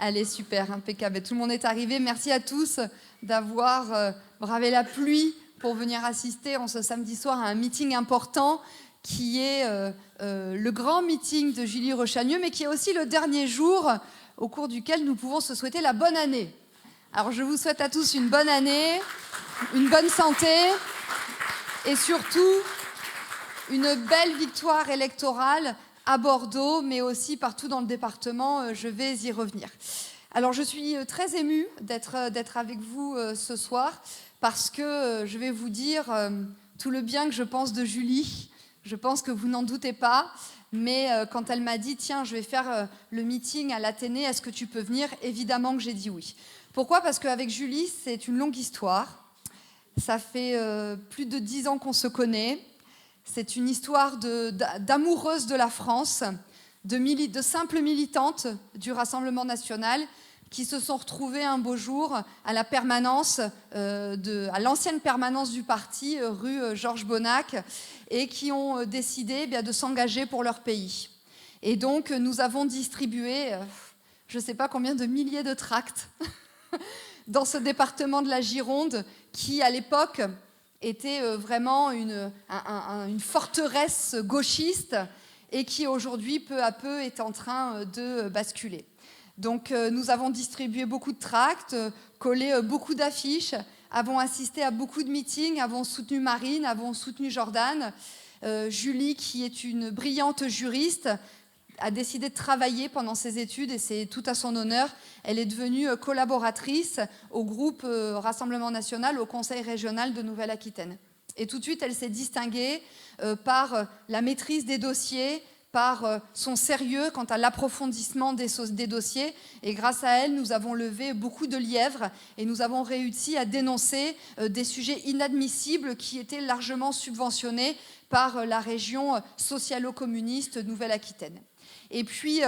Allez, super, impeccable. Tout le monde est arrivé. Merci à tous d'avoir bravé la pluie pour venir assister en ce samedi soir à un meeting important qui est le grand meeting de Julie Rochagneux, mais qui est aussi le dernier jour au cours duquel nous pouvons se souhaiter la bonne année. Alors, je vous souhaite à tous une bonne année, une bonne santé et surtout une belle victoire électorale à Bordeaux, mais aussi partout dans le département. Je vais y revenir. Alors, je suis très émue d'être avec vous ce soir parce que je vais vous dire tout le bien que je pense de Julie. Je pense que vous n'en doutez pas, mais quand elle m'a dit « Tiens, je vais faire le meeting à l'Athénée, est-ce que tu peux venir ?» Évidemment que j'ai dit oui. Pourquoi ? Parce qu'avec Julie, c'est une longue histoire. Ça fait plus de 10 ans qu'on se connaît. C'est une histoire d'amoureuse de la France, de simples militantes du Rassemblement national qui se sont retrouvées un beau jour à la permanence, à l'ancienne permanence du parti, rue Georges Bonnac, et qui ont décidé de s'engager pour leur pays. Et donc, nous avons distribué, je ne sais pas combien de milliers de tracts dans ce département de la Gironde, qui, à l'époque, était vraiment une forteresse gauchiste et qui, aujourd'hui, peu à peu, est en train de basculer. Donc, nous avons distribué beaucoup de tracts, collé beaucoup d'affiches, avons assisté à beaucoup de meetings, avons soutenu Marine, avons soutenu Jordan. Julie, qui est une brillante juriste, a décidé de travailler pendant ses études et c'est tout à son honneur. Elle est devenue collaboratrice au groupe Rassemblement national au Conseil régional de Nouvelle-Aquitaine. Et tout de suite, elle s'est distinguée par la maîtrise des dossiers, par son sérieux quant à l'approfondissement des dossiers. Et grâce à elle, nous avons levé beaucoup de lièvres et nous avons réussi à dénoncer des sujets inadmissibles qui étaient largement subventionnés par la région socialo-communiste Nouvelle-Aquitaine. Et puis,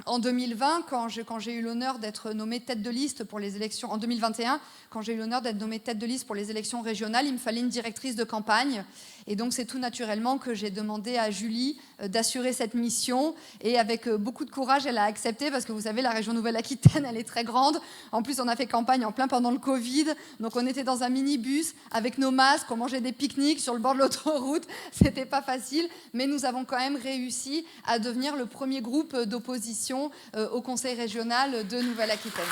en 2020, quand j'ai eu l'honneur d'être nommée tête de liste pour les élections, en 2021, quand j'ai eu l'honneur d'être nommée tête de liste pour les élections régionales, il me fallait une directrice de campagne. Et donc, c'est tout naturellement que j'ai demandé à Julie d'assurer cette mission. Et avec beaucoup de courage, elle a accepté parce que vous savez, la région Nouvelle-Aquitaine, elle est très grande. En plus, on a fait campagne en plein pendant le Covid. Donc, on était dans un minibus avec nos masques, on mangeait des pique-niques sur le bord de l'autoroute. C'était pas facile, mais nous avons quand même réussi à devenir le premier groupe d'opposition au Conseil régional de Nouvelle-Aquitaine.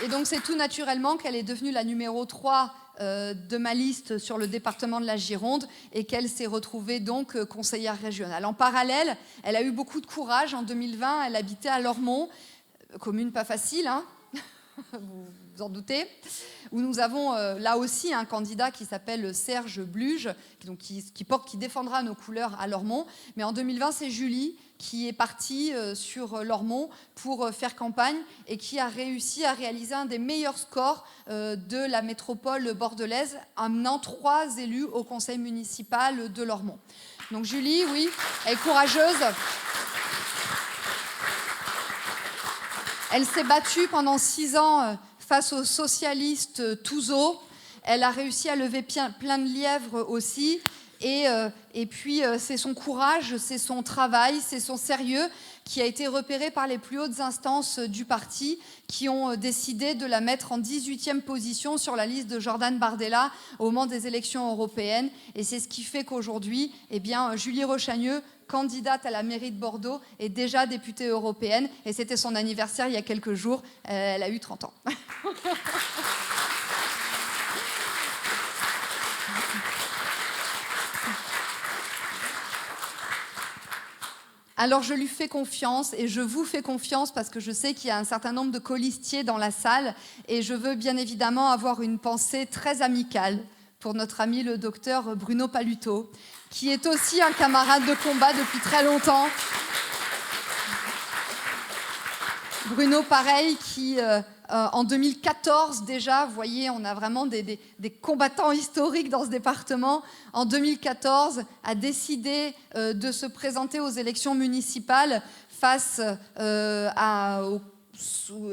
Et donc, c'est tout naturellement qu'elle est devenue la numéro 3 de ma liste sur le département de la Gironde et qu'elle s'est retrouvée donc conseillère régionale. En parallèle, elle a eu beaucoup de courage. En 2020, elle habitait à Lormont, commune pas facile, hein, vous en doutez, où nous avons là aussi un candidat qui s'appelle Serge Bluge, qui défendra nos couleurs à Lormont. Mais en 2020, c'est Julie qui est partie sur Lormont pour faire campagne et qui a réussi à réaliser un des meilleurs scores de la métropole bordelaise, amenant 3 élus au conseil municipal de Lormont. Donc Julie, oui, elle est courageuse. Elle s'est battue pendant 6 ans face aux socialistes Touzeau. Elle a réussi à lever plein de lièvres aussi. Et puis, c'est son courage, c'est son travail, c'est son sérieux qui a été repéré par les plus hautes instances du parti qui ont décidé de la mettre en 18e position sur la liste de Jordan Bardella au moment des élections européennes. Et c'est ce qui fait qu'aujourd'hui, Julie Rochagneux, candidate à la mairie de Bordeaux, est déjà députée européenne. Et c'était son anniversaire il y a quelques jours. Elle a eu 30 ans. Alors je lui fais confiance et je vous fais confiance parce que je sais qu'il y a un certain nombre de colistiers dans la salle et je veux bien évidemment avoir une pensée très amicale pour notre ami le docteur Bruno Paluto, qui est aussi un camarade de combat depuis très longtemps. Bruno, pareil, qui en 2014 déjà, vous voyez, on a vraiment des combattants historiques dans ce département. En 2014, a décidé de se présenter aux élections municipales face aux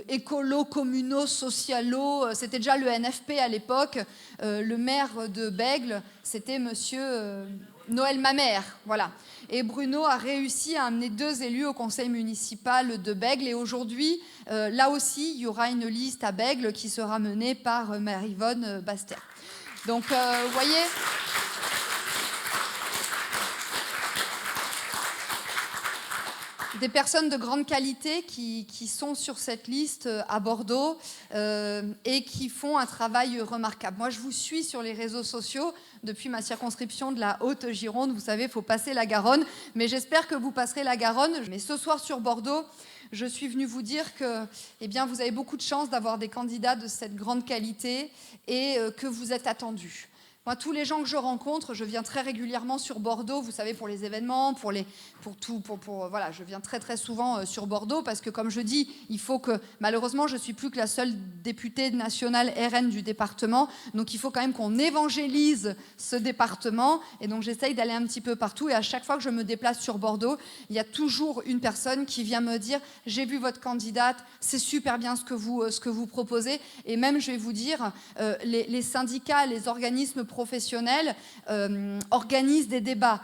écolos, communaux, socialos. C'était déjà le NFP à l'époque. Le maire de Bègles, c'était monsieur Noël Mamère, voilà. Et Bruno a réussi à amener 2 élus au conseil municipal de Bègles. Et aujourd'hui, là aussi, il y aura une liste à Bègles qui sera menée par Marie-Yvonne Baster. Donc, vous voyez... Des personnes de grande qualité qui sont sur cette liste à Bordeaux et qui font un travail remarquable. Moi, je vous suis sur les réseaux sociaux depuis ma circonscription de la Haute-Gironde. Vous savez, il faut passer la Garonne, mais j'espère que vous passerez la Garonne. Mais ce soir sur Bordeaux, je suis venue vous dire que vous avez beaucoup de chance d'avoir des candidats de cette grande qualité et que vous êtes attendus. Moi, tous les gens que je rencontre, je viens très régulièrement sur Bordeaux, vous savez, pour les événements, voilà, je viens très très souvent sur Bordeaux parce que, comme je dis, il faut que, malheureusement, je suis plus que la seule députée nationale RN du département, donc il faut quand même qu'on évangélise ce département, et donc j'essaye d'aller un petit peu partout, et à chaque fois que je me déplace sur Bordeaux, il y a toujours une personne qui vient me dire « J'ai vu votre candidate, c'est super bien ce que vous proposez », et même, je vais vous dire, les syndicats, les organismes professionnels organisent des débats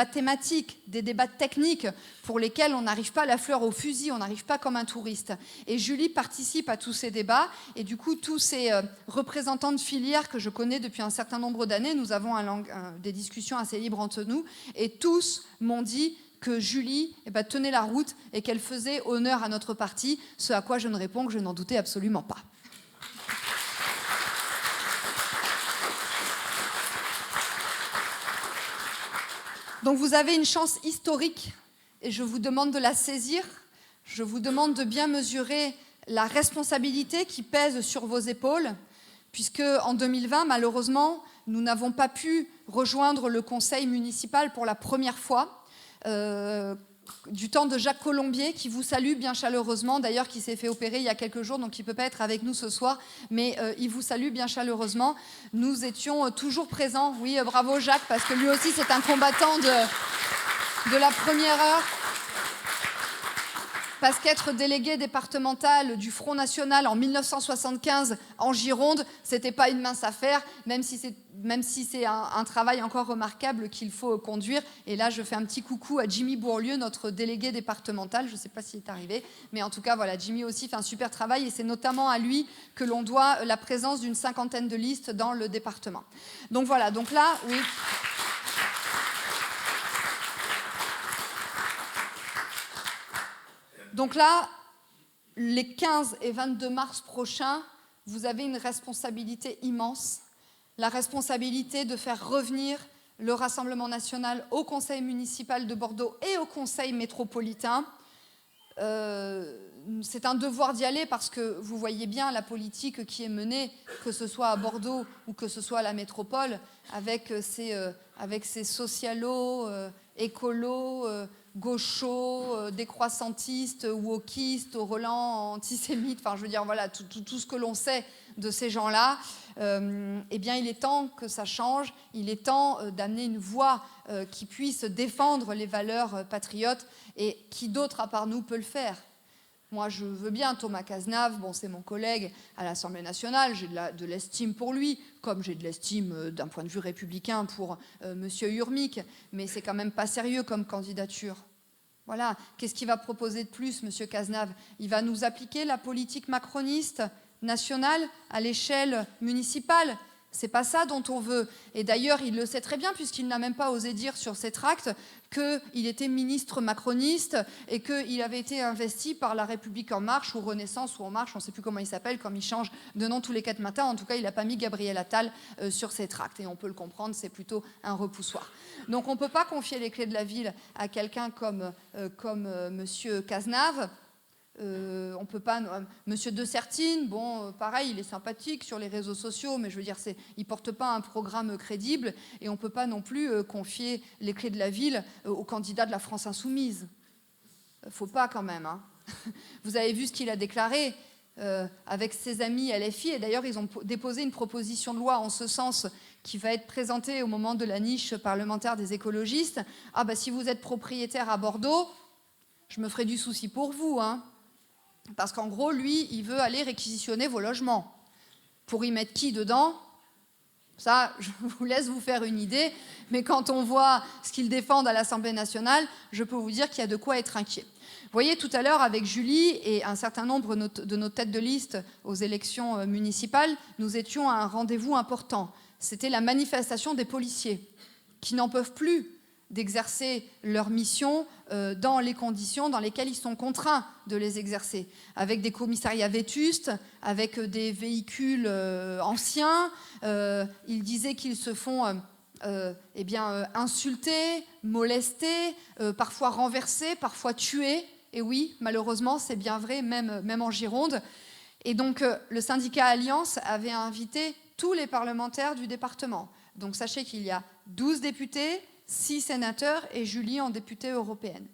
thématiques, des débats techniques pour lesquels on n'arrive pas la fleur au fusil, on n'arrive pas comme un touriste. Et Julie participe à tous ces débats et du coup, tous ces représentants de filières que je connais depuis un certain nombre d'années, nous avons des discussions assez libres entre nous et tous m'ont dit que Julie tenait la route et qu'elle faisait honneur à notre parti, ce à quoi je ne réponds que je n'en doutais absolument pas. Donc vous avez une chance historique et je vous demande de la saisir. Je vous demande de bien mesurer la responsabilité qui pèse sur vos épaules, puisque en 2020, malheureusement, nous n'avons pas pu rejoindre le conseil municipal pour la première fois. Du temps de Jacques Colombier, qui vous salue bien chaleureusement, d'ailleurs qui s'est fait opérer il y a quelques jours, donc il ne peut pas être avec nous ce soir, mais il vous salue bien chaleureusement. Nous étions toujours présents, oui, bravo Jacques, parce que lui aussi c'est un combattant de la première heure. Parce qu'être délégué départemental du Front National en 1975 en Gironde, c'était pas une mince affaire, même si c'est un travail encore remarquable qu'il faut conduire. Et là, je fais un petit coucou à Jimmy Bourlieu, notre délégué départemental. Je ne sais pas s'il est arrivé, mais en tout cas, voilà, Jimmy aussi fait un super travail et c'est notamment à lui que l'on doit la présence d'une 50aine de listes dans le département. Donc voilà, donc là, oui... Donc là, les 15 et 22 mars prochains, vous avez une responsabilité immense, la responsabilité de faire revenir le Rassemblement national au Conseil municipal de Bordeaux et au Conseil métropolitain. C'est un devoir d'y aller parce que vous voyez bien la politique qui est menée, que ce soit à Bordeaux ou que ce soit à la métropole, avec ces socialos, écolos, gauchos, décroissantistes, wokistes, au relents antisémites, enfin je veux dire voilà tout ce que l'on sait de ces gens-là, eh bien il est temps que ça change, il est temps d'amener une voix qui puisse défendre les valeurs patriotes et qui d'autre à part nous peut le faire. Moi, je veux bien Thomas Cazenave, bon, c'est mon collègue à l'Assemblée nationale, j'ai de l'estime pour lui, comme j'ai de l'estime d'un point de vue républicain pour Monsieur Urmic, mais c'est quand même pas sérieux comme candidature. Voilà, qu'est-ce qu'il va proposer de plus, Monsieur Cazenave? Il va nous appliquer la politique macroniste nationale à l'échelle municipale. C'est pas ça dont on veut. Et d'ailleurs, il le sait très bien, puisqu'il n'a même pas osé dire sur ses tracts qu'il était ministre macroniste et qu'il avait été investi par La République En Marche, ou Renaissance, ou En Marche, on ne sait plus comment il s'appelle, comme il change de nom tous les 4 matins. En tout cas, il n'a pas mis Gabriel Attal sur ses tracts. Et on peut le comprendre, c'est plutôt un repoussoir. Donc on ne peut pas confier les clés de la ville à quelqu'un comme Monsieur Cazenave. On ne peut pas... Monsieur De Sertine, bon, pareil, il est sympathique sur les réseaux sociaux, mais je veux dire, il ne porte pas un programme crédible et on ne peut pas non plus confier les clés de la ville au candidat de la France Insoumise. Il ne faut pas quand même. Hein. Vous avez vu ce qu'il a déclaré avec ses amis LFI, et d'ailleurs, ils ont déposé une proposition de loi en ce sens qui va être présentée au moment de la niche parlementaire des écologistes. Ah bah si vous êtes propriétaire à Bordeaux, je me ferai du souci pour vous, hein. Parce qu'en gros, lui, il veut aller réquisitionner vos logements. Pour y mettre qui dedans? Ça, je vous laisse vous faire une idée, mais quand on voit ce qu'ils défendent à l'Assemblée nationale, je peux vous dire qu'il y a de quoi être inquiet. Vous voyez, tout à l'heure, avec Julie et un certain nombre de nos têtes de liste aux élections municipales, nous étions à un rendez-vous important. C'était la manifestation des policiers, qui n'en peuvent plus d'exercer leur mission dans les conditions dans lesquelles ils sont contraints de les exercer, avec des commissariats vétustes, avec des véhicules anciens. Ils disaient qu'ils se font insulter, molester, parfois renverser, parfois tuer. Et oui, malheureusement, c'est bien vrai, même en Gironde. Et donc, le syndicat Alliance avait invité tous les parlementaires du département. Donc, sachez qu'il y a 12 députés, 6 sénateurs et Julie en députée européenne.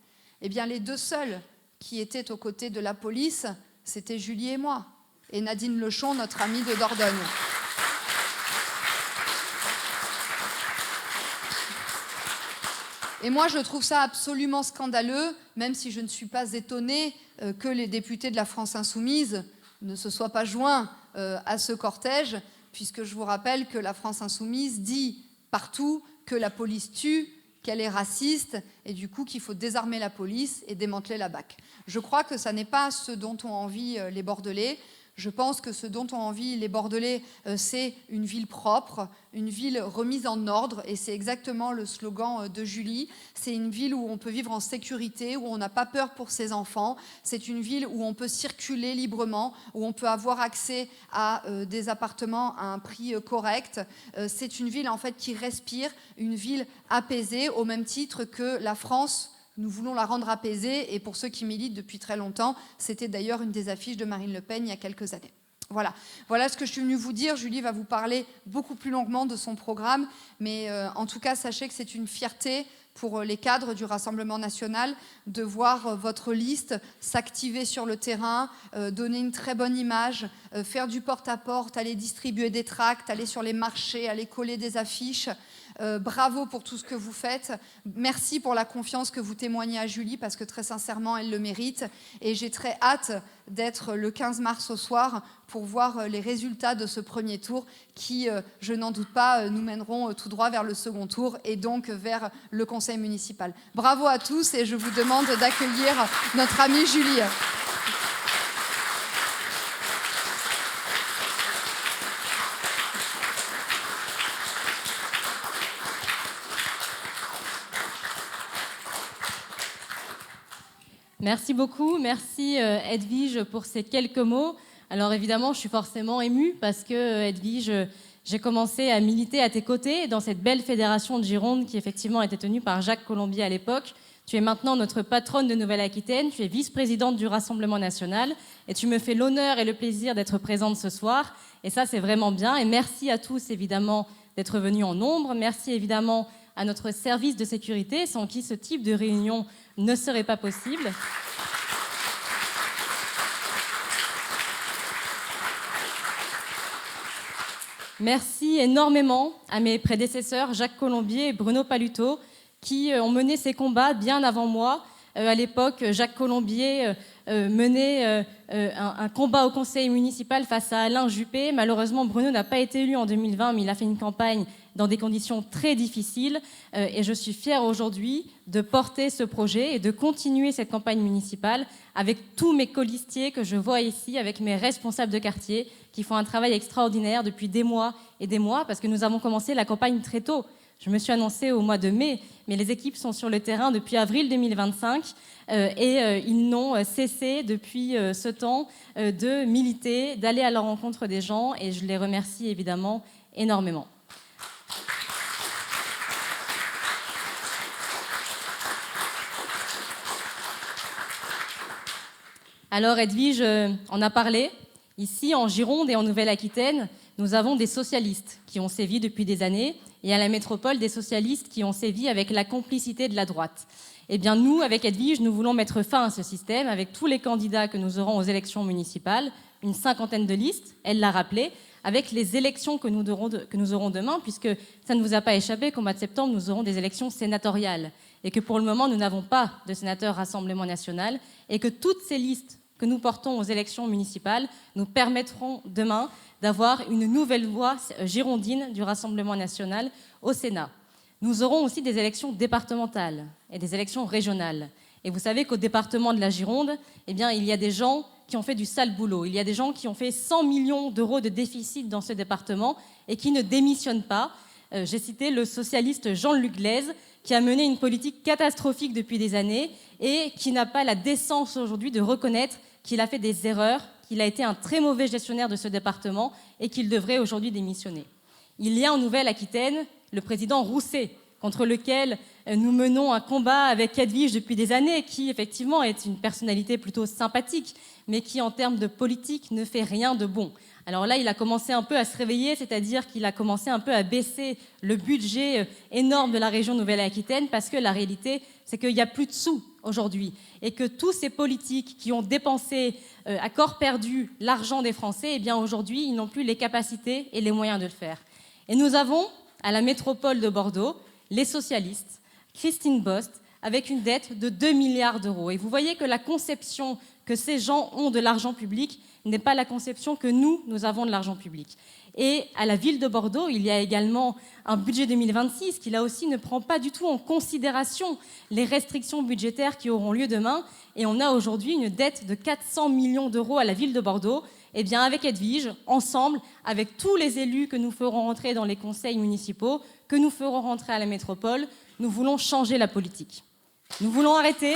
Eh bien, les deux seuls qui étaient aux côtés de la police, c'était Julie et moi, et Nadine Lechon, notre amie de Dordogne. Et moi, je trouve ça absolument scandaleux, même si je ne suis pas étonnée que les députés de la France Insoumise ne se soient pas joints à ce cortège, puisque je vous rappelle que la France Insoumise dit partout que la police tue, qu'elle est raciste, et du coup qu'il faut désarmer la police et démanteler la BAC. Je crois que ça n'est pas ce dont ont envie les Bordelais. Je pense que ce dont ont envie les Bordelais, c'est une ville propre, une ville remise en ordre, et c'est exactement le slogan de Julie. C'est une ville où on peut vivre en sécurité, où on n'a pas peur pour ses enfants. C'est une ville où on peut circuler librement, où on peut avoir accès à des appartements à un prix correct. C'est une ville en fait qui respire, une ville apaisée, au même titre que la France. Nous voulons la rendre apaisée, et pour ceux qui militent depuis très longtemps, c'était d'ailleurs une des affiches de Marine Le Pen il y a quelques années. Voilà ce que je suis venue vous dire. Julie va vous parler beaucoup plus longuement de son programme, mais en tout cas, sachez que c'est une fierté pour les cadres du Rassemblement national de voir votre liste s'activer sur le terrain, donner une très bonne image, faire du porte-à-porte, aller distribuer des tracts, aller sur les marchés, aller coller des affiches. Bravo pour tout ce que vous faites. Merci pour la confiance que vous témoignez à Julie, parce que très sincèrement, elle le mérite. Et j'ai très hâte d'être le 15 mars au soir pour voir les résultats de ce premier tour qui, je n'en doute pas, nous mèneront tout droit vers le second tour et donc vers le conseil municipal. Bravo à tous, et je vous demande d'accueillir notre amie Julie. Merci beaucoup, merci Edwige pour ces quelques mots. Alors évidemment, je suis forcément émue parce que Edwige, j'ai commencé à militer à tes côtés dans cette belle fédération de Gironde qui effectivement était tenue par Jacques Colombier à l'époque. Tu es maintenant notre patronne de Nouvelle-Aquitaine, tu es vice-présidente du Rassemblement national et tu me fais l'honneur et le plaisir d'être présente ce soir. Et ça, c'est vraiment bien. Et merci à tous, évidemment, d'être venus en nombre. Merci évidemment à notre service de sécurité, sans qui ce type de réunion ne serait pas possible. Merci énormément à mes prédécesseurs, Jacques Colombier et Bruno Paluto, qui ont mené ces combats bien avant moi. À l'époque, Jacques Colombier menait un combat au conseil municipal face à Alain Juppé. Malheureusement, Bruno n'a pas été élu en 2020, mais il a fait une campagne dans des conditions très difficiles. Et je suis fière aujourd'hui de porter ce projet et de continuer cette campagne municipale avec tous mes colistiers que je vois ici, avec mes responsables de quartier qui font un travail extraordinaire depuis des mois et des mois, parce que nous avons commencé la campagne très tôt. Je me suis annoncée au mois de mai, mais les équipes sont sur le terrain depuis avril 2025 et ils n'ont cessé depuis ce temps de militer, d'aller à la rencontre des gens, et je les remercie évidemment énormément. Alors Edwige en a parlé. Ici, en Gironde et en Nouvelle-Aquitaine, nous avons des socialistes qui ont sévi depuis des années, et à la métropole, des socialistes qui ont sévi avec la complicité de la droite. Eh bien, nous, avec Edwige, nous voulons mettre fin à ce système avec tous les candidats que nous aurons aux élections municipales, une 50aine de listes, elle l'a rappelé, avec les élections que nous aurons demain, puisque ça ne vous a pas échappé qu'au mois de septembre, nous aurons des élections sénatoriales, et que pour le moment, nous n'avons pas de sénateur Rassemblement national, et que toutes ces listes que nous portons aux élections municipales nous permettront demain d'avoir une nouvelle voix girondine du Rassemblement national au Sénat. Nous aurons aussi des élections départementales et des élections régionales. Et vous savez qu'au département de la Gironde, eh bien, il y a des gens qui ont fait du sale boulot. Il y a des gens qui ont fait 100 millions d'euros de déficit dans ce département et qui ne démissionnent pas. J'ai cité le socialiste Jean-Luc Glaise, qui a mené une politique catastrophique depuis des années et qui n'a pas la décence aujourd'hui de reconnaître qu'il a fait des erreurs, qu'il a été un très mauvais gestionnaire de ce département et qu'il devrait aujourd'hui démissionner. Il y a en Nouvelle-Aquitaine le président Rousset, contre lequel nous menons un combat avec Edwige depuis des années, qui effectivement est une personnalité plutôt sympathique, mais qui en termes de politique ne fait rien de bon. Alors là, il a commencé un peu à se réveiller, c'est-à-dire qu'il a commencé un peu à baisser le budget énorme de la région Nouvelle-Aquitaine, parce que la réalité, c'est qu'il n'y a plus de sous aujourd'hui, et que tous ces politiques qui ont dépensé à corps perdu l'argent des Français, eh bien aujourd'hui, ils n'ont plus les capacités et les moyens de le faire. Et nous avons, à la métropole de Bordeaux, les socialistes, Christine Bost, avec une dette de 2 milliards d'euros. Et vous voyez que la conception que ces gens ont de l'argent public n'est pas la conception que nous avons de l'argent public. Et à la ville de Bordeaux, il y a également un budget 2026 qui, là aussi, ne prend pas du tout en considération les restrictions budgétaires qui auront lieu demain. Et on a aujourd'hui une dette de 400 millions d'euros à la ville de Bordeaux. Eh bien, avec Edwige, ensemble, avec tous les élus que nous ferons rentrer dans les conseils municipaux, que nous ferons rentrer à la métropole, nous voulons changer la politique. Nous voulons arrêter...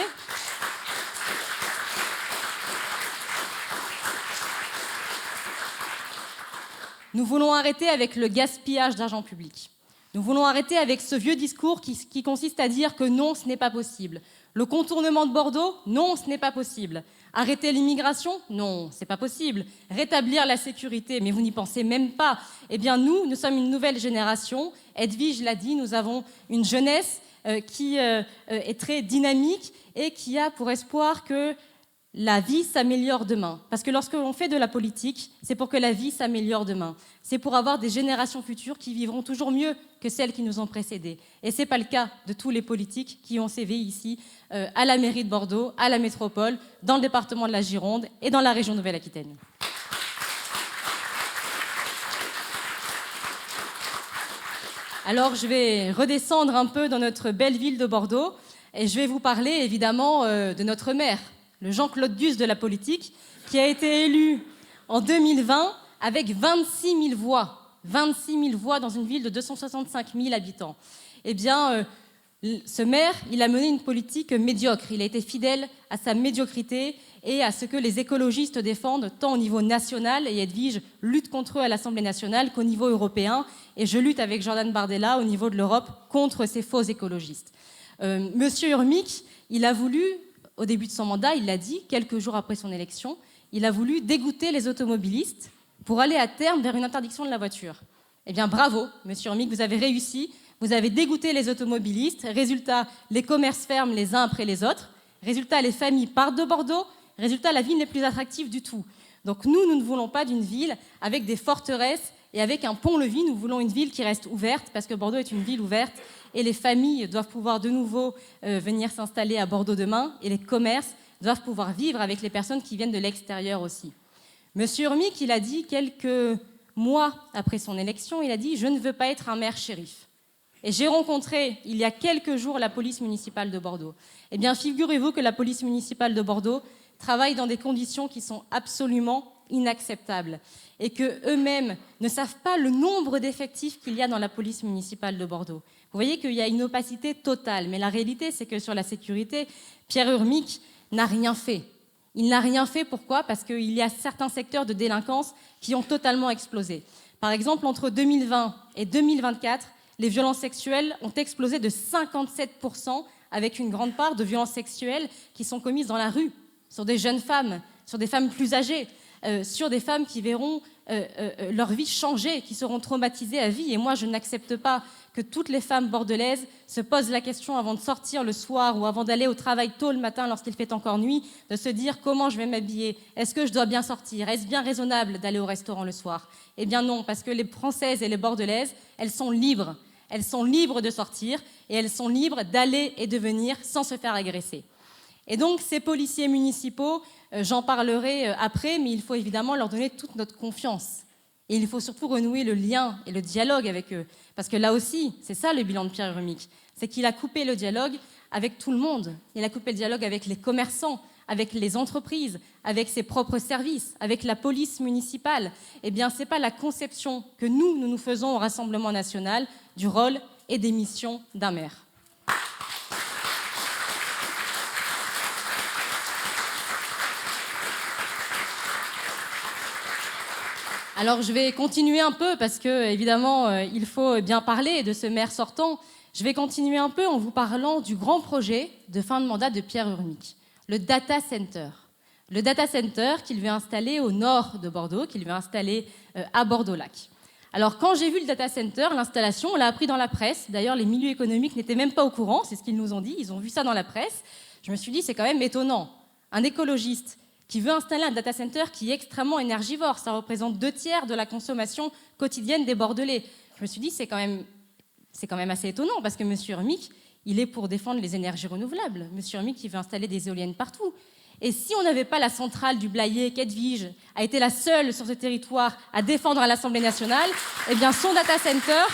Nous voulons arrêter avec le gaspillage d'argent public. Nous voulons arrêter avec ce vieux discours qui consiste à dire que non, ce n'est pas possible. Le contournement de Bordeaux, non, ce n'est pas possible. Arrêter l'immigration, non, c'est pas possible. Rétablir la sécurité, mais vous n'y pensez même pas. Eh bien, nous sommes une nouvelle génération. Edwige l'a dit, nous avons une jeunesse qui est très dynamique et qui a pour espoir que la vie s'améliore demain. Parce que lorsque l'on fait de la politique, c'est pour que la vie s'améliore demain. C'est pour avoir des générations futures qui vivront toujours mieux que celles qui nous ont précédées. Et ce n'est pas le cas de tous les politiques qui ont sévi ici, à la mairie de Bordeaux, à la métropole, dans le département de la Gironde et dans la région Nouvelle-Aquitaine. Alors, je vais redescendre un peu dans notre belle ville de Bordeaux et je vais vous parler évidemment de notre maire, le Jean-Claude Duss de la politique, qui a été élu en 2020 avec 26 000 voix. 26 000 voix dans une ville de 265 000 habitants. Eh bien, ce maire, il a mené une politique médiocre. Il a été fidèle à sa médiocrité et à ce que les écologistes défendent, tant au niveau national, et Edwige lutte contre eux à l'Assemblée nationale, qu'au niveau européen. Et je lutte avec Jordan Bardella au niveau de l'Europe contre ces faux écologistes. Monsieur Urmic, il a voulu... Au début de son mandat, il l'a dit, quelques jours après son élection, il a voulu dégoûter les automobilistes pour aller à terme vers une interdiction de la voiture. Eh bien, bravo, monsieur Urmic, vous avez réussi, vous avez dégoûté les automobilistes. Résultat, les commerces ferment les uns après les autres. Résultat, les familles partent de Bordeaux. Résultat, la ville n'est plus attractive du tout. Donc nous ne voulons pas d'une ville avec des forteresses et avec un pont-levis. Nous voulons une ville qui reste ouverte, parce que Bordeaux est une ville ouverte. Et les familles doivent pouvoir de nouveau venir s'installer à Bordeaux demain, et les commerces doivent pouvoir vivre avec les personnes qui viennent de l'extérieur aussi. Monsieur Urmic, il a dit quelques mois après son élection, il a dit « Je ne veux pas être un maire shérif ». Et j'ai rencontré, il y a quelques jours, la police municipale de Bordeaux. Eh bien, figurez-vous que la police municipale de Bordeaux travaille dans des conditions qui sont absolument inacceptables et qu'eux-mêmes ne savent pas le nombre d'effectifs qu'il y a dans la police municipale de Bordeaux. Vous voyez qu'il y a une opacité totale, mais la réalité, c'est que sur la sécurité, Pierre Urmic n'a rien fait. Il n'a rien fait, pourquoi ? Parce qu'il y a certains secteurs de délinquance qui ont totalement explosé. Par exemple, entre 2020 et 2024, les violences sexuelles ont explosé de 57%, avec une grande part de violences sexuelles qui sont commises dans la rue, sur des jeunes femmes, sur des femmes plus âgées, sur des femmes qui verront leur vie changer, qui seront traumatisées à vie. Et moi, je n'accepte pas que toutes les femmes bordelaises se posent la question avant de sortir le soir ou avant d'aller au travail tôt le matin lorsqu'il fait encore nuit, de se dire comment je vais m'habiller, est-ce que je dois bien sortir, est-ce bien raisonnable d'aller au restaurant le soir ? Eh bien non, parce que les Françaises et les Bordelaises, elles sont libres de sortir et elles sont libres d'aller et de venir sans se faire agresser. Et donc, ces policiers municipaux, j'en parlerai après, mais il faut évidemment leur donner toute notre confiance. Et il faut surtout renouer le lien et le dialogue avec eux. Parce que là aussi, c'est ça le bilan de Pierre Urmic, c'est qu'il a coupé le dialogue avec tout le monde. Il a coupé le dialogue avec les commerçants, avec les entreprises, avec ses propres services, avec la police municipale. Eh bien, ce n'est pas la conception que nous faisons au Rassemblement national du rôle et des missions d'un maire. Alors, je vais continuer un peu parce que, évidemment, il faut bien parler de ce maire sortant. Je vais continuer un peu en vous parlant du grand projet de fin de mandat de Pierre Urmic, le data center. Le data center qu'il veut installer au nord de Bordeaux, qu'il veut installer à Bordeaux-Lac. Alors, quand j'ai vu le data center, l'installation, on l'a appris dans la presse. D'ailleurs, les milieux économiques n'étaient même pas au courant, c'est ce qu'ils nous ont dit. Ils ont vu ça dans la presse. Je me suis dit, c'est quand même étonnant. Un écologiste qui veut installer un data center qui est extrêmement énergivore. Ça représente 2/3 de la consommation quotidienne des Bordelais. Je me suis dit, c'est quand même assez étonnant, parce que M. Urmic, il est pour défendre les énergies renouvelables. M. Urmic, il veut installer des éoliennes partout. Et si on n'avait pas la centrale du Blayais, qu'Edwige a été la seule sur ce territoire à défendre à l'Assemblée nationale, eh bien son data center,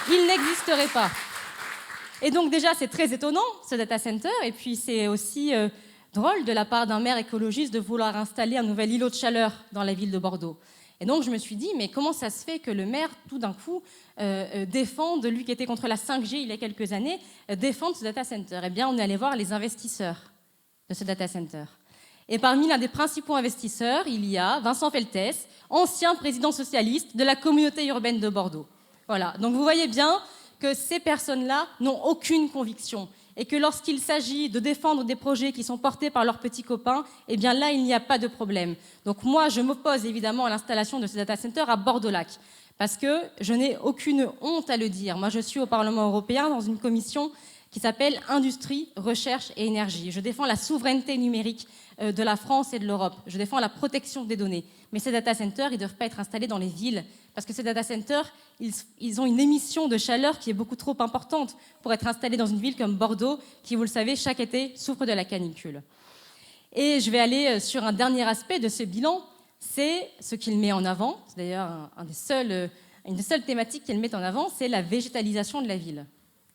il n'existerait pas. Et donc déjà, c'est très étonnant, ce data center, et puis c'est aussi drôle de la part d'un maire écologiste de vouloir installer un nouvel îlot de chaleur dans la ville de Bordeaux. Et donc je me suis dit, mais comment ça se fait que le maire, tout d'un coup, défende, lui qui était contre la 5G il y a quelques années, défende ce data center? Eh bien, on est allé voir les investisseurs de ce data center. Et parmi l'un des principaux investisseurs, il y a Vincent Feltès, ancien président socialiste de la communauté urbaine de Bordeaux. Voilà, donc vous voyez bien que ces personnes-là n'ont aucune conviction et que lorsqu'il s'agit de défendre des projets qui sont portés par leurs petits copains, eh bien là, il n'y a pas de problème. Donc moi, je m'oppose évidemment à l'installation de ce data center à Bordeaux-Lac, parce que je n'ai aucune honte à le dire. Moi, je suis au Parlement européen dans une commission qui s'appelle Industrie, Recherche et Énergie. Je défends la souveraineté numérique de la France et de l'Europe. Je défends la protection des données. Mais ces data centers, ils ne doivent pas être installés dans les villes, parce que ces data centers, ils ont une émission de chaleur qui est beaucoup trop importante pour être installés dans une ville comme Bordeaux, qui, vous le savez, chaque été souffre de la canicule. Et je vais aller sur un dernier aspect de ce bilan, c'est ce qu'il met en avant. C'est d'ailleurs une des seules thématiques qu'il met en avant, c'est la végétalisation de la ville.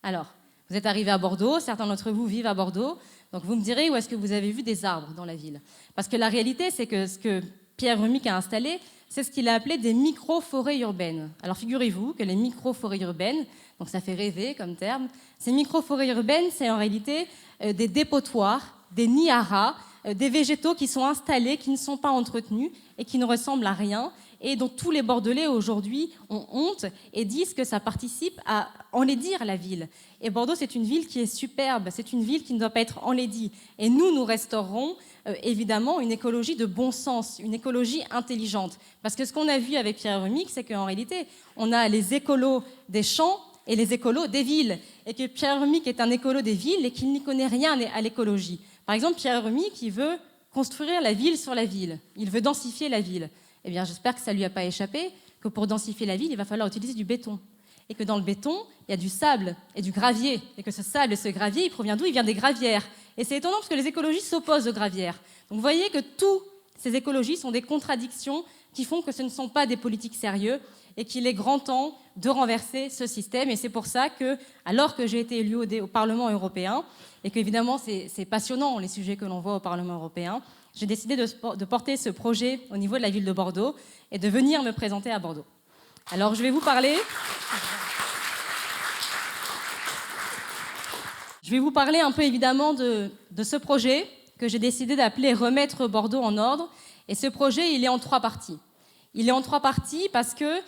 Alors, vous êtes arrivés à Bordeaux, certains d'entre vous vivent à Bordeaux, donc vous me direz où est-ce que vous avez vu des arbres dans la ville. Parce que la réalité, c'est que ce que Pierre Urmic a installé, c'est ce qu'il a appelé des micro-forêts urbaines. Alors figurez-vous que les micro-forêts urbaines, donc ça fait rêver comme terme, ces micro-forêts urbaines, c'est en réalité des dépotoirs, des nids à rats, des végétaux qui sont installés, qui ne sont pas entretenus et qui ne ressemblent à rien, et dont tous les Bordelais aujourd'hui ont honte et disent que ça participe à enlaidir la ville. Et Bordeaux, c'est une ville qui est superbe, c'est une ville qui ne doit pas être enlaidie. Et nous restaurerons évidemment une écologie de bon sens, une écologie intelligente. Parce que ce qu'on a vu avec Pierre Urmic, c'est qu'en réalité, on a les écolos des champs et les écolos des villes. Et que Pierre Urmic est un écolo des villes et qu'il n'y connaît rien à l'écologie. Par exemple, Pierre Urmic, il veut construire la ville sur la ville. Il veut densifier la ville. Eh bien, j'espère que ça ne lui a pas échappé, que pour densifier la ville, il va falloir utiliser du béton. Et que dans le béton, il y a du sable et du gravier. Et que ce sable et ce gravier, il provient d'où? Il vient des gravières. Et c'est étonnant parce que les écologistes s'opposent aux gravières. Donc vous voyez que tous ces écologies sont des contradictions qui font que ce ne sont pas des politiques sérieuses et qu'il est grand temps de renverser ce système. Et c'est pour ça que, alors que j'ai été élue au Parlement européen, et qu'évidemment c'est passionnant les sujets que l'on voit au Parlement européen, j'ai décidé de porter ce projet au niveau de la ville de Bordeaux et de venir me présenter à Bordeaux. Alors je vais vous parler un peu évidemment de ce projet que j'ai décidé d'appeler « Remettre Bordeaux en ordre ». Et ce projet, il est en 3 parties. Il est en 3 parties parce que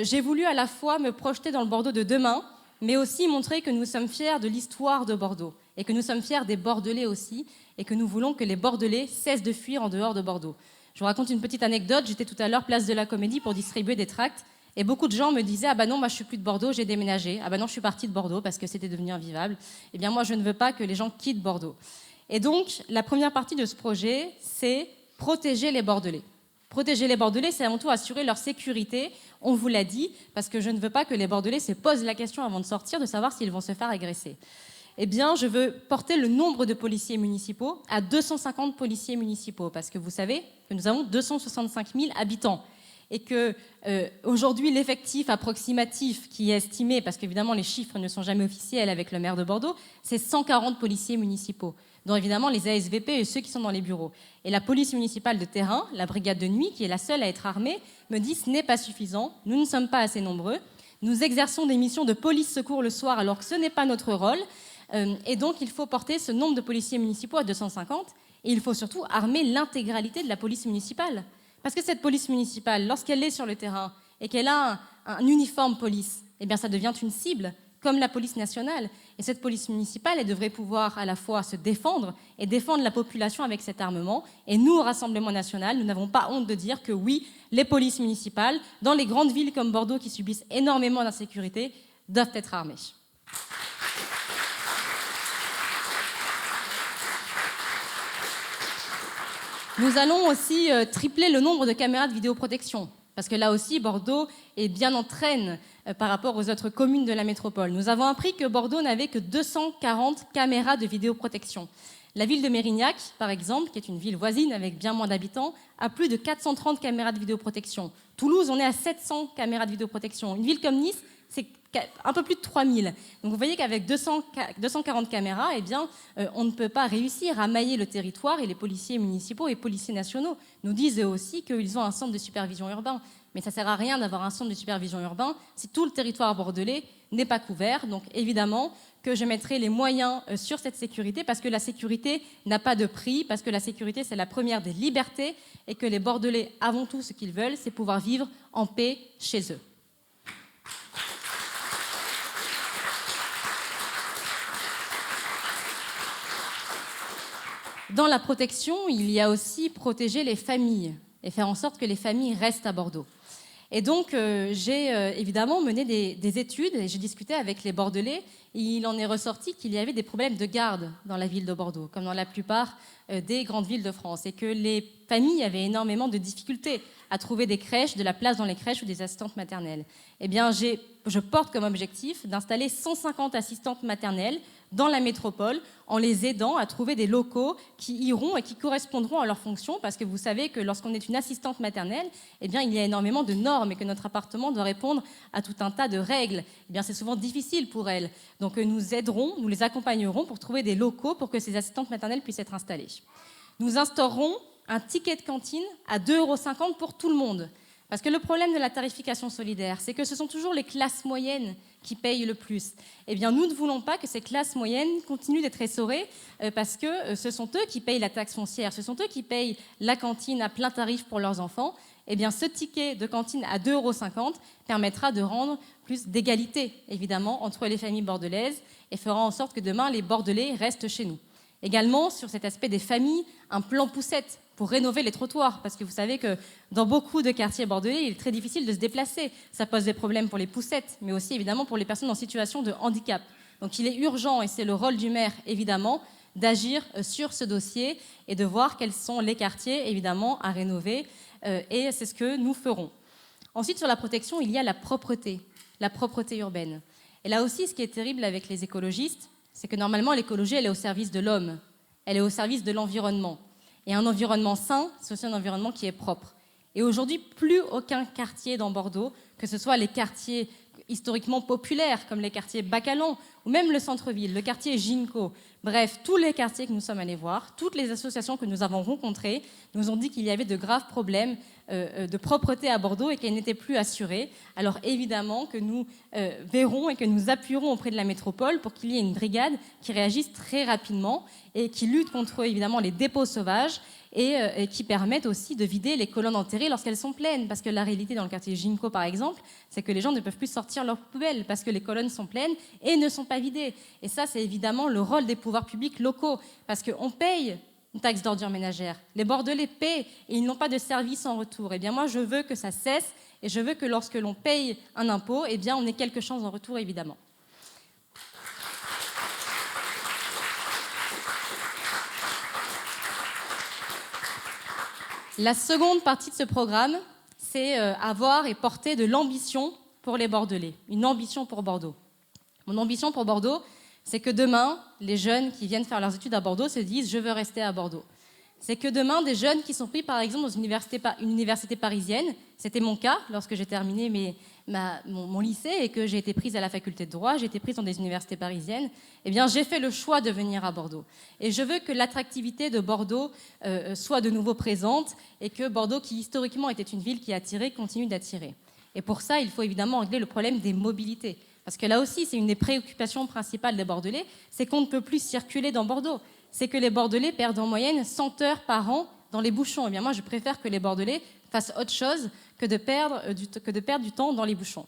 j'ai voulu à la fois me projeter dans le Bordeaux de demain, mais aussi montrer que nous sommes fiers de l'histoire de Bordeaux et que nous sommes fiers des Bordelais aussi et que nous voulons que les Bordelais cessent de fuir en dehors de Bordeaux. Je vous raconte une petite anecdote. J'étais tout à l'heure place de la Comédie pour distribuer des tracts et beaucoup de gens me disaient « Ah bah non, moi je suis plus de Bordeaux, j'ai déménagé. Ah bah non, je suis partie de Bordeaux parce que c'était devenu invivable. Eh bien moi, je ne veux pas que les gens quittent Bordeaux. » Et donc, la première partie de ce projet, c'est protéger les Bordelais. Protéger les Bordelais, c'est avant tout assurer leur sécurité, on vous l'a dit, parce que je ne veux pas que les Bordelais se posent la question avant de sortir de savoir s'ils vont se faire agresser. eh bien, je veux porter le nombre de policiers municipaux à 250 policiers municipaux, parce que vous savez que nous avons 265 000 habitants et que aujourd'hui l'effectif approximatif qui est estimé, parce qu'évidemment les chiffres ne sont jamais officiels avec le maire de Bordeaux, c'est 140 policiers municipaux, dont évidemment les ASVP et ceux qui sont dans les bureaux. Et la police municipale de terrain, la brigade de nuit, qui est la seule à être armée, me dit ce n'est pas suffisant, nous ne sommes pas assez nombreux, nous exerçons des missions de police-secours le soir alors que ce n'est pas notre rôle, et donc il faut porter ce nombre de policiers municipaux à 250, et il faut surtout armer l'intégralité de la police municipale. Parce que cette police municipale, lorsqu'elle est sur le terrain et qu'elle a un uniforme police, eh bien ça devient une cible, comme la police nationale. Et cette police municipale, elle devrait pouvoir à la fois se défendre et défendre la population avec cet armement. Et nous, au Rassemblement national, nous n'avons pas honte de dire que oui, les polices municipales, dans les grandes villes comme Bordeaux qui subissent énormément d'insécurité, doivent être armées. Nous allons aussi tripler le nombre de caméras de vidéoprotection, parce que là aussi, Bordeaux est bien en traîne par rapport aux autres communes de la métropole. Nous avons appris que Bordeaux n'avait que 240 caméras de vidéoprotection. La ville de Mérignac, par exemple, qui est une ville voisine avec bien moins d'habitants, a plus de 430 caméras de vidéoprotection. Toulouse, on est à 700 caméras de vidéoprotection. Une ville comme Nice, c'est un peu plus de 3000. Donc vous voyez qu'avec 240 caméras, eh bien, on ne peut pas réussir à mailler le territoire, et les policiers municipaux et policiers nationaux nous disent eux aussi qu'ils ont un centre de supervision urbain. Mais ça ne sert à rien d'avoir un centre de supervision urbain si tout le territoire bordelais n'est pas couvert. Donc évidemment que je mettrai les moyens sur cette sécurité, parce que la sécurité n'a pas de prix, parce que la sécurité c'est la première des libertés, et que les Bordelais, avant tout, ce qu'ils veulent, c'est pouvoir vivre en paix chez eux. Dans la protection, il y a aussi protéger les familles et faire en sorte que les familles restent à Bordeaux. Et donc, j'ai évidemment mené des études et j'ai discuté avec les Bordelais. Et il en est ressorti qu'il y avait des problèmes de garde dans la ville de Bordeaux, comme dans la plupart des grandes villes de France, et que les familles avaient énormément de difficultés à trouver des crèches, de la place dans les crèches ou des assistantes maternelles. Eh bien, je porte comme objectif d'installer 150 assistantes maternelles dans la métropole, en les aidant à trouver des locaux qui iront et qui correspondront à leurs fonctions, parce que vous savez que lorsqu'on est une assistante maternelle, eh bien, il y a énormément de normes et que notre appartement doit répondre à tout un tas de règles. Eh bien, c'est souvent difficile pour elles. Donc nous aiderons, nous les accompagnerons pour trouver des locaux pour que ces assistantes maternelles puissent être installées. Nous instaurerons un ticket de cantine à 2,50 € pour tout le monde. Parce que le problème de la tarification solidaire, c'est que ce sont toujours les classes moyennes qui payent le plus. Eh bien, nous ne voulons pas que ces classes moyennes continuent d'être essorées parce que ce sont eux qui payent la taxe foncière, ce sont eux qui payent la cantine à plein tarif pour leurs enfants. Eh bien, ce ticket de cantine à 2,50 € permettra de rendre plus d'égalité, évidemment, entre les familles bordelaises et fera en sorte que demain, les Bordelais restent chez nous. Également, sur cet aspect des familles, un plan poussette pour rénover les trottoirs, parce que vous savez que dans beaucoup de quartiers bordelais, il est très difficile de se déplacer. Ça pose des problèmes pour les poussettes, mais aussi évidemment pour les personnes en situation de handicap. Donc il est urgent, et c'est le rôle du maire évidemment, d'agir sur ce dossier et de voir quels sont les quartiers évidemment à rénover, et c'est ce que nous ferons. Ensuite, sur la protection, il y a la propreté urbaine. Et là aussi, ce qui est terrible avec les écologistes, c'est que normalement l'écologie, elle est au service de l'homme, elle est au service de l'environnement. Et un environnement sain, c'est aussi un environnement qui est propre. Et aujourd'hui, plus aucun quartier dans Bordeaux, que ce soit les quartiers historiquement populaires, comme les quartiers Bacalan, ou même le centre-ville, le quartier Ginko, bref, tous les quartiers que nous sommes allés voir, toutes les associations que nous avons rencontrées, nous ont dit qu'il y avait de graves problèmes de propreté à Bordeaux et qu'elle n'était plus assurée. Alors évidemment que nous verrons et que nous appuierons auprès de la métropole pour qu'il y ait une brigade qui réagisse très rapidement et qui lutte contre évidemment les dépôts sauvages et qui permettent aussi de vider les colonnes enterrées lorsqu'elles sont pleines. Parce que la réalité dans le quartier Ginko, par exemple, c'est que les gens ne peuvent plus sortir leurs poubelles parce que les colonnes sont pleines et ne sont pas vidées. Et ça, c'est évidemment le rôle des pouvoirs publics locaux, parce qu'on paye une taxe d'ordures ménagères. Les Bordelais paient et ils n'ont pas de service en retour. Eh bien, moi, je veux que ça cesse et je veux que lorsque l'on paye un impôt, eh bien, on ait quelque chose en retour, évidemment. La seconde partie de ce programme, c'est avoir et porter de l'ambition pour les Bordelais, une ambition pour Bordeaux. Mon ambition pour Bordeaux, C'est que demain, les jeunes qui viennent faire leurs études à Bordeaux se disent « je veux rester à Bordeaux ». C'est que demain, des jeunes qui sont pris, par exemple, dans une université parisienne, c'était mon cas lorsque j'ai terminé mon lycée et que j'ai été prise à la faculté de droit, j'ai été prise dans des universités parisiennes, eh bien, j'ai fait le choix de venir à Bordeaux. Et je veux que l'attractivité de Bordeaux soit de nouveau présente et que Bordeaux, qui historiquement était une ville qui attirait, continue d'attirer. Et pour ça, il faut évidemment régler le problème des mobilités. Parce que là aussi, c'est une des préoccupations principales des Bordelais, c'est qu'on ne peut plus circuler dans Bordeaux. C'est que les Bordelais perdent en moyenne 100 heures par an dans les bouchons. Eh bien, moi, je préfère que les Bordelais fassent autre chose que de perdre du temps dans les bouchons.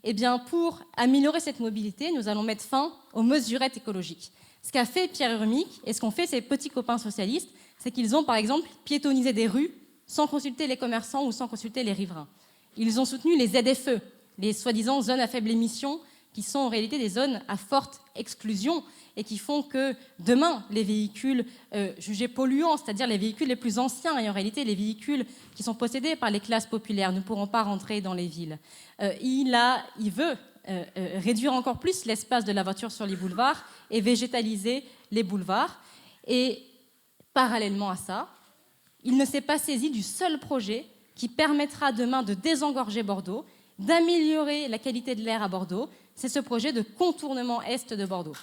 Eh bien, pour améliorer cette mobilité, nous allons mettre fin aux mesurettes écologiques. Ce qu'a fait Pierre Urmic et ce qu'ont fait ses petits copains socialistes, c'est qu'ils ont, par exemple, piétonnisé des rues sans consulter les commerçants ou sans consulter les riverains. Ils ont soutenu les ZFE, les soi-disant zones à faible émission, qui sont en réalité des zones à forte exclusion et qui font que demain, les véhicules jugés polluants, c'est-à-dire les véhicules les plus anciens et en réalité les véhicules qui sont possédés par les classes populaires, ne pourront pas rentrer dans les villes. Il veut réduire encore plus l'espace de la voiture sur les boulevards et végétaliser les boulevards. Et parallèlement à ça, il ne s'est pas saisi du seul projet qui permettra demain de désengorger Bordeaux, d'améliorer la qualité de l'air à Bordeaux. C'est ce projet de contournement est de Bordeaux.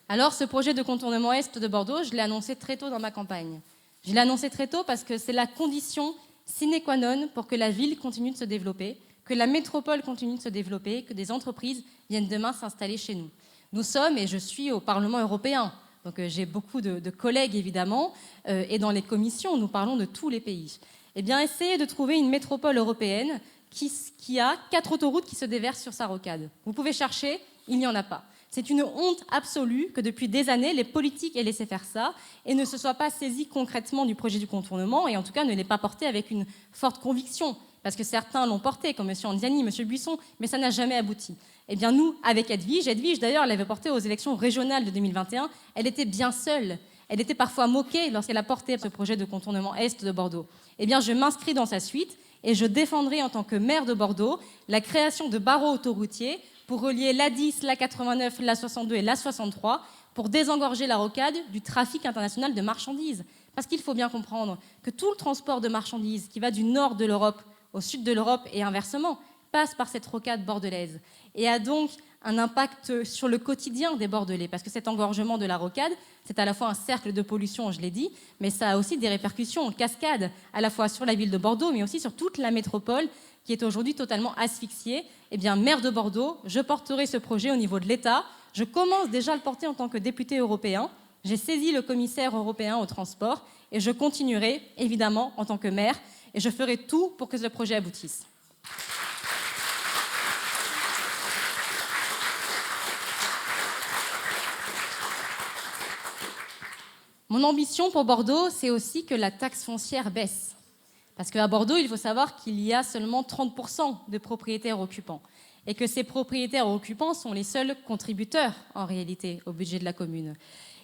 Alors, ce projet de contournement est de Bordeaux, je l'ai annoncé très tôt dans ma campagne. Je l'ai annoncé très tôt parce que c'est la condition sine qua non pour que la ville continue de se développer, que la métropole continue de se développer, que des entreprises viennent demain s'installer chez nous. Nous sommes, et je suis au Parlement européen, donc j'ai beaucoup de collègues évidemment, et dans les commissions, nous parlons de tous les pays. Eh bien, essayez de trouver une métropole européenne qui a 4 autoroutes qui se déversent sur sa rocade. Vous pouvez chercher, il n'y en a pas. C'est une honte absolue que depuis des années, les politiques aient laissé faire ça et ne se soient pas saisis concrètement du projet du contournement et en tout cas ne l'aient pas porté avec une forte conviction. Parce que certains l'ont porté, comme M. Anziani, M. Buisson, mais ça n'a jamais abouti. Eh bien nous, avec Edwige d'ailleurs, elle l'avait porté aux élections régionales de 2021, elle était bien seule. Elle était parfois moquée lorsqu'elle a porté ce projet de contournement est de Bordeaux. Eh bien je m'inscris dans sa suite et je défendrai en tant que maire de Bordeaux la création de barreaux autoroutiers pour relier l'A10, l'A89, l'A62 et l'A63 pour désengorger la rocade du trafic international de marchandises. Parce qu'il faut bien comprendre que tout le transport de marchandises qui va du nord de l'Europe au sud de l'Europe et inversement passe par cette rocade bordelaise et a donc un impact sur le quotidien des Bordelais parce que cet engorgement de la rocade, c'est à la fois un cercle de pollution, je l'ai dit, mais ça a aussi des répercussions en cascade à la fois sur la ville de Bordeaux mais aussi sur toute la métropole qui est aujourd'hui totalement asphyxiée. Eh bien, maire de Bordeaux, je porterai ce projet au niveau de l'État. Je commence déjà à le porter en tant que député européen. J'ai saisi le commissaire européen au transport et je continuerai, évidemment, en tant que maire, et je ferai tout pour que ce projet aboutisse. Mon ambition pour Bordeaux, c'est aussi que la taxe foncière baisse. Parce qu'à Bordeaux, il faut savoir qu'il y a seulement 30% de propriétaires occupants et que ces propriétaires occupants sont les seuls contributeurs, en réalité, au budget de la commune.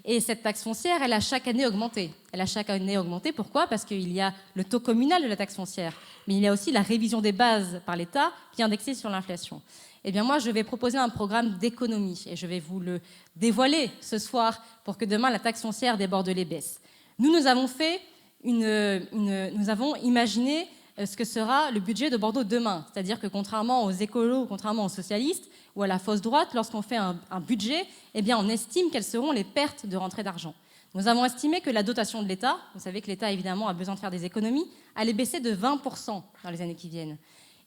Et cette taxe foncière, elle a chaque année augmenté. Elle a chaque année augmenté, pourquoi ? Parce qu'il y a le taux communal de la taxe foncière, mais il y a aussi la révision des bases par l'État qui est indexée sur l'inflation. Eh bien moi, je vais proposer un programme d'économie et je vais vous le dévoiler ce soir pour que demain, la taxe foncière des Bordelais baisse. Nous avons fait nous avons imaginé ce que sera le budget de Bordeaux demain. C'est-à-dire que contrairement aux écolos, contrairement aux socialistes ou à la fausse droite, lorsqu'on fait un budget, eh bien, on estime quelles seront les pertes de rentrée d'argent. Nous avons estimé que la dotation de l'État, vous savez que l'État évidemment a besoin de faire des économies, allait baisser de 20% dans les années qui viennent.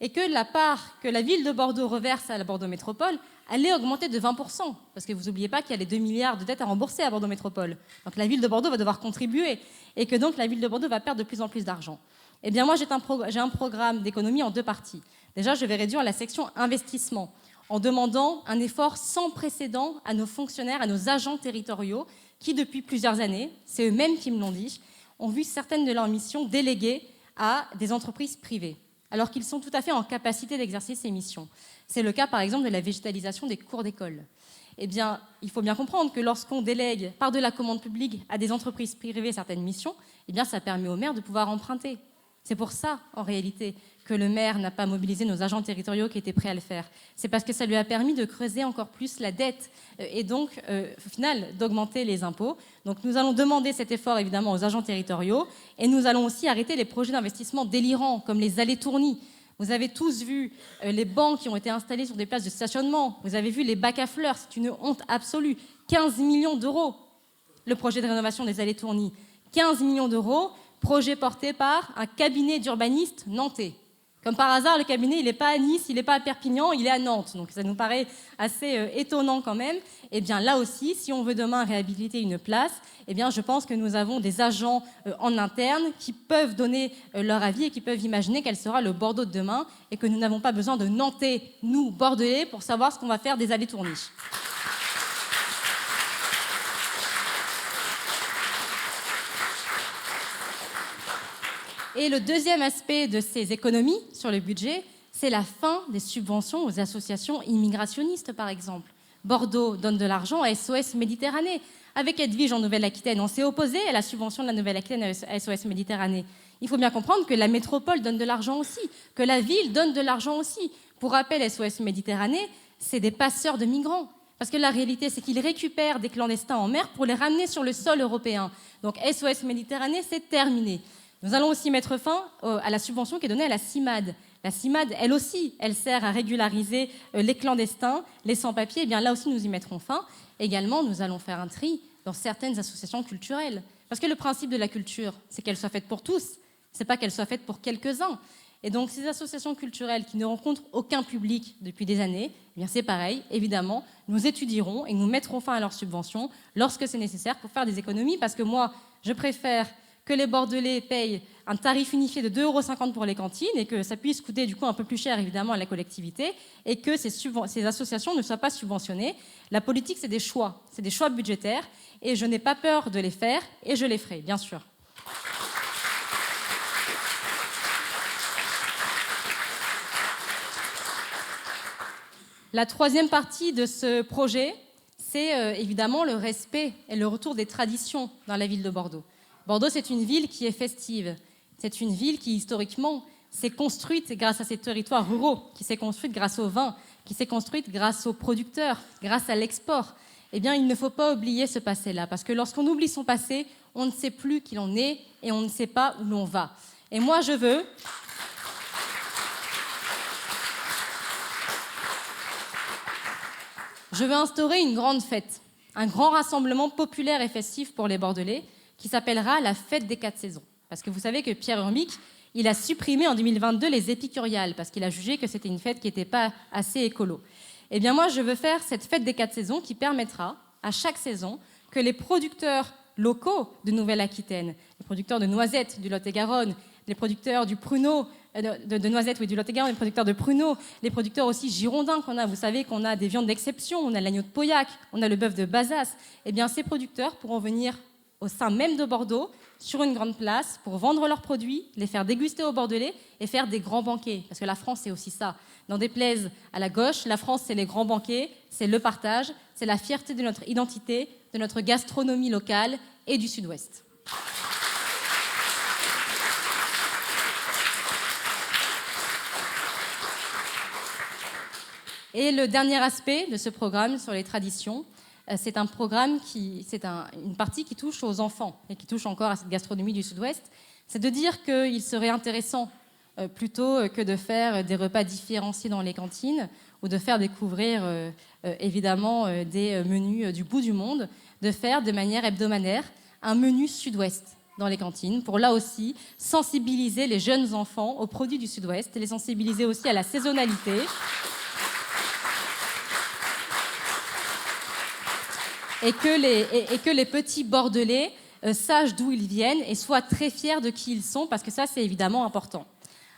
Et que la part que la ville de Bordeaux reverse à la Bordeaux Métropole allait augmenter de 20%. Parce que vous n'oubliez pas qu'il y a les 2 milliards de dettes à rembourser à Bordeaux Métropole. Donc la ville de Bordeaux va devoir contribuer et que donc la ville de Bordeaux va perdre de plus en plus d'argent. Eh bien moi, j'ai un programme d'économie en 2 parties. Déjà, je vais réduire la section investissement en demandant un effort sans précédent à nos fonctionnaires, à nos agents territoriaux qui, depuis plusieurs années, c'est eux-mêmes qui me l'ont dit, ont vu certaines de leurs missions déléguées à des entreprises privées, alors qu'ils sont tout à fait en capacité d'exercer ces missions. C'est le cas, par exemple, de la végétalisation des cours d'école. Eh bien, il faut bien comprendre que lorsqu'on délègue par de la commande publique à des entreprises privées certaines missions, eh bien, ça permet aux maires de pouvoir emprunter. C'est pour ça, en réalité, que le maire n'a pas mobilisé nos agents territoriaux qui étaient prêts à le faire. C'est parce que ça lui a permis de creuser encore plus la dette et donc, au final, d'augmenter les impôts. Donc nous allons demander cet effort, évidemment, aux agents territoriaux et nous allons aussi arrêter les projets d'investissement délirants, comme les allées-tournies. Vous avez tous vu les bancs qui ont été installés sur des places de stationnement. Vous avez vu les bacs à fleurs, c'est une honte absolue. 15 millions d'euros, le projet de rénovation des allées-tournies. 15 millions d'euros, projet porté par un cabinet d'urbanistes nantais. Comme par hasard, le cabinet, il n'est pas à Nice, il n'est pas à Perpignan, il est à Nantes. Donc ça nous paraît assez étonnant quand même. Et bien là aussi, si on veut demain réhabiliter une place, eh bien je pense que nous avons des agents en interne qui peuvent donner leur avis et qui peuvent imaginer quel sera le Bordeaux de demain et que nous n'avons pas besoin de Nantais, nous, Bordelais, pour savoir ce qu'on va faire des allées-tournies. Et le deuxième aspect de ces économies sur le budget, c'est la fin des subventions aux associations immigrationnistes, par exemple. Bordeaux donne de l'argent à SOS Méditerranée. Avec Edwige en Nouvelle-Aquitaine, on s'est opposé à la subvention de la Nouvelle-Aquitaine à SOS Méditerranée. Il faut bien comprendre que la métropole donne de l'argent aussi, que la ville donne de l'argent aussi. Pour rappel, SOS Méditerranée, c'est des passeurs de migrants. Parce que la réalité, c'est qu'ils récupèrent des clandestins en mer pour les ramener sur le sol européen. Donc SOS Méditerranée, c'est terminé. Nous allons aussi mettre fin à la subvention qui est donnée à la CIMAD. La CIMAD, elle aussi, elle sert à régulariser les clandestins, les sans-papiers. Eh bien, là aussi, nous y mettrons fin. Également, nous allons faire un tri dans certaines associations culturelles. Parce que le principe de la culture, c'est qu'elle soit faite pour tous. Ce n'est pas qu'elle soit faite pour quelques-uns. Et donc, ces associations culturelles qui ne rencontrent aucun public depuis des années, eh bien, c'est pareil. Évidemment, nous étudierons et nous mettrons fin à leurs subventions lorsque c'est nécessaire pour faire des économies. Parce que moi, je préfère que les Bordelais payent un tarif unifié de 2,50 € pour les cantines et que ça puisse coûter du coup un peu plus cher évidemment à la collectivité et que ces associations ne soient pas subventionnées. La politique, c'est des choix budgétaires et je n'ai pas peur de les faire et je les ferai, bien sûr. La troisième partie de ce projet, c'est évidemment le respect et le retour des traditions dans la ville de Bordeaux. Bordeaux, c'est une ville qui est festive. C'est une ville qui, historiquement, s'est construite grâce à ses territoires ruraux, qui s'est construite grâce au vin, qui s'est construite grâce aux producteurs, grâce à l'export. Eh bien, il ne faut pas oublier ce passé-là, parce que lorsqu'on oublie son passé, on ne sait plus qui l'on est et on ne sait pas où l'on va. Et moi, je veux instaurer une grande fête, un grand rassemblement populaire et festif pour les Bordelais, qui s'appellera la fête des 4 saisons. Parce que vous savez que Pierre Urmic, il a supprimé en 2022 les épicuriales, parce qu'il a jugé que c'était une fête qui n'était pas assez écolo. Eh bien moi, je veux faire cette fête des 4 saisons qui permettra, à chaque saison, que les producteurs locaux de Nouvelle-Aquitaine, les producteurs de noisettes du Lot-et-Garonne, les producteurs du pruneau, de noisettes du Lot-et-Garonne, les producteurs de pruneaux, les producteurs aussi girondins qu'on a. Vous savez qu'on a des viandes d'exception, on a l'agneau de Pauillac, on a le bœuf de Bazas. Eh bien ces producteurs pourront venir au sein même de Bordeaux, sur une grande place, pour vendre leurs produits, les faire déguster aux Bordelais et faire des grands banquets. Parce que la France, c'est aussi ça. N'en déplaise à la gauche, la France, c'est les grands banquets, c'est le partage, c'est la fierté de notre identité, de notre gastronomie locale et du Sud-Ouest. Et le dernier aspect de ce programme sur les traditions, c'est un programme une partie qui touche aux enfants et qui touche encore à cette gastronomie du Sud-Ouest. C'est de dire qu'il serait intéressant, plutôt que de faire des repas différenciés dans les cantines ou de faire découvrir évidemment des menus du bout du monde, de faire de manière hebdomadaire un menu Sud-Ouest dans les cantines pour là aussi sensibiliser les jeunes enfants aux produits du Sud-Ouest, les sensibiliser aussi à la saisonnalité. Et que les petits Bordelais sachent d'où ils viennent et soient très fiers de qui ils sont, parce que ça, c'est évidemment important.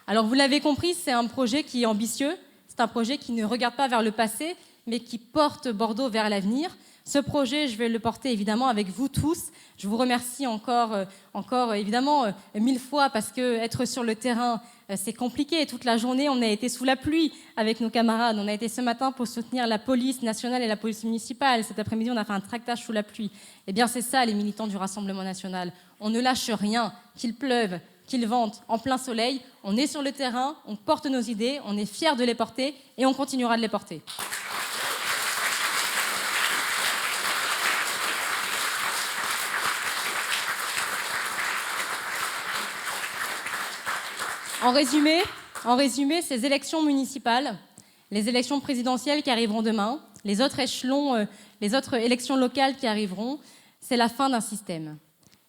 Alors, vous l'avez compris, c'est un projet qui est ambitieux, c'est un projet qui ne regarde pas vers le passé, mais qui porte Bordeaux vers l'avenir. Ce projet, je vais le porter évidemment avec vous tous. Je vous remercie encore évidemment 1000 fois, parce que être sur le terrain, c'est compliqué. Toute la journée, on a été sous la pluie avec nos camarades. On a été ce matin pour soutenir la police nationale et la police municipale. Cet après-midi, on a fait un tractage sous la pluie. Eh bien, c'est ça, les militants du Rassemblement national. On ne lâche rien, qu'il pleuve, qu'ils vantent en plein soleil. On est sur le terrain, on porte nos idées, on est fiers de les porter et on continuera de les porter. En résumé, ces élections municipales, les élections présidentielles qui arriveront demain, les autres échelons, les autres élections locales qui arriveront, c'est la fin d'un système.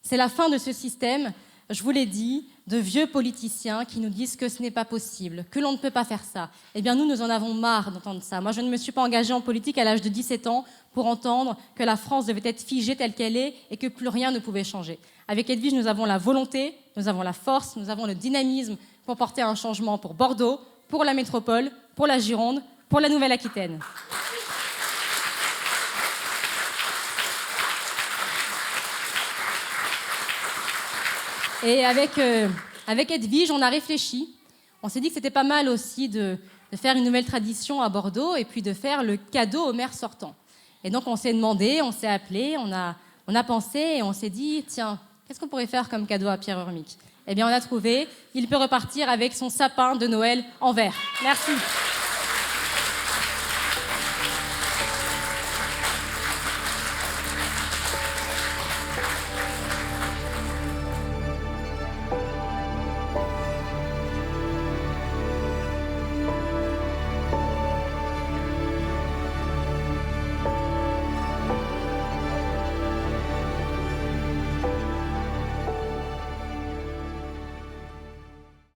C'est la fin de ce système, je vous l'ai dit, de vieux politiciens qui nous disent que ce n'est pas possible, que l'on ne peut pas faire ça. Eh bien, nous en avons marre d'entendre ça. Moi, je ne me suis pas engagée en politique à l'âge de 17 ans pour entendre que la France devait être figée telle qu'elle est et que plus rien ne pouvait changer. Avec Edwige, nous avons la volonté, nous avons la force, nous avons le dynamisme pour porter un changement pour Bordeaux, pour la métropole, pour la Gironde, pour la Nouvelle-Aquitaine. Et avec Edwige, on a réfléchi. On s'est dit que c'était pas mal aussi de faire une nouvelle tradition à Bordeaux et puis de faire le cadeau au maire sortant. Et donc on s'est demandé, on s'est appelé, on a pensé et on s'est dit, tiens, qu'est-ce qu'on pourrait faire comme cadeau à Pierre Urmic ? Eh bien on a trouvé, il peut repartir avec son sapin de Noël en verre. Merci.